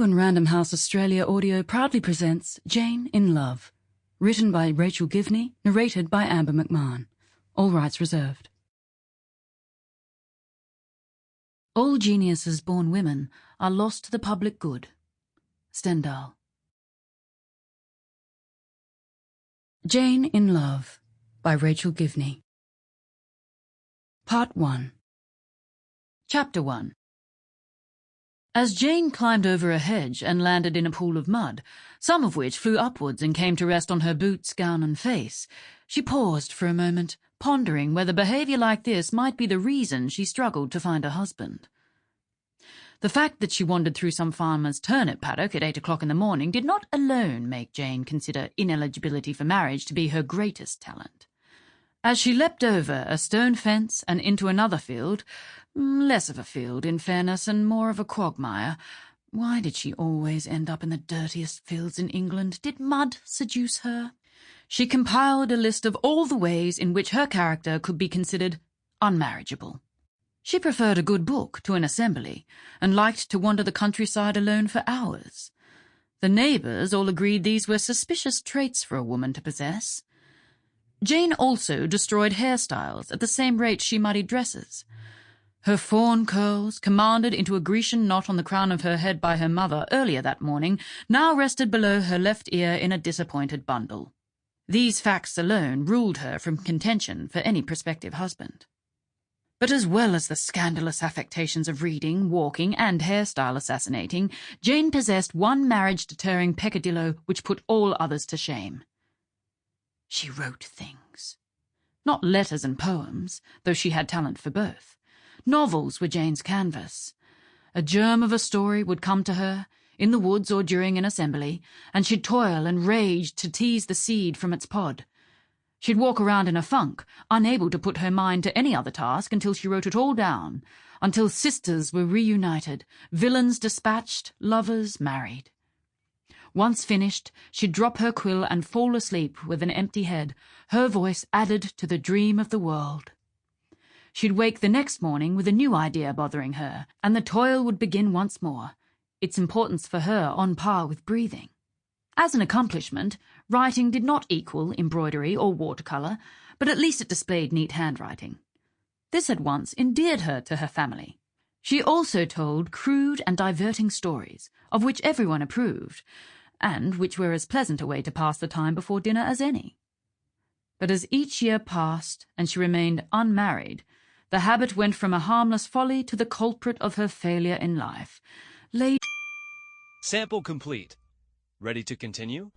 Penguin Random House Australia Audio proudly presents Jane in Love, written by Rachel Givney, narrated by Amber Mcmahon. All rights reserved. All geniuses born women are lost to the public good. Stendhal. Jane in Love by Rachel Givney. Part 1. Chapter 1. As Jane climbed over a hedge and landed in a pool of mud, some of which flew upwards and came to rest on her boots, gown and face, she paused for a moment, pondering whether behaviour like this might be the reason she struggled to find a husband. The fact that she wandered through some farmer's turnip paddock at 8 o'clock in the morning did not alone make Jane consider ineligibility for marriage to be her greatest talent. As she leapt over a stone fence and into another field, less of a field in fairness and more of a quagmire. Why did she always end up in the dirtiest fields in England? Did mud seduce her? She compiled a list of all the ways in which her character could be considered unmarriageable. She preferred a good book to an assembly, and liked to wander the countryside alone for hours. The neighbours all agreed these were suspicious traits for a woman to possess. Jane also destroyed hairstyles at the same rate she muddied dresses. Her fawn curls, commanded into a Grecian knot on the crown of her head by her mother earlier that morning, now rested below her left ear in a disappointed bundle. These facts alone ruled her from contention for any prospective husband. But as well as the scandalous affectations of reading, walking, and hairstyle assassinating, Jane possessed one marriage-deterring peccadillo which put all others to shame. She wrote things. Not letters and poems, though she had talent for both. Novels were Jane's canvas. A germ of a story would come to her, in the woods or during an assembly, and she'd toil and rage to tease the seed from its pod. She'd walk around in a funk, unable to put her mind to any other task until she wrote it all down, until sisters were reunited, villains dispatched, lovers married. Once finished, she'd drop her quill and fall asleep with an empty head, her voice added to the dream of the world. She'd wake the next morning with a new idea bothering her, and the toil would begin once more, its importance for her on par with breathing. As an accomplishment, writing did not equal embroidery or watercolour, but at least it displayed neat handwriting. This at once endeared her to her family. She also told crude and diverting stories, of which everyone approved, and which were as pleasant a way to pass the time before dinner as any. But as each year passed and she remained unmarried, the habit went from a harmless folly to the culprit of her failure in life. Sample complete. Ready to continue?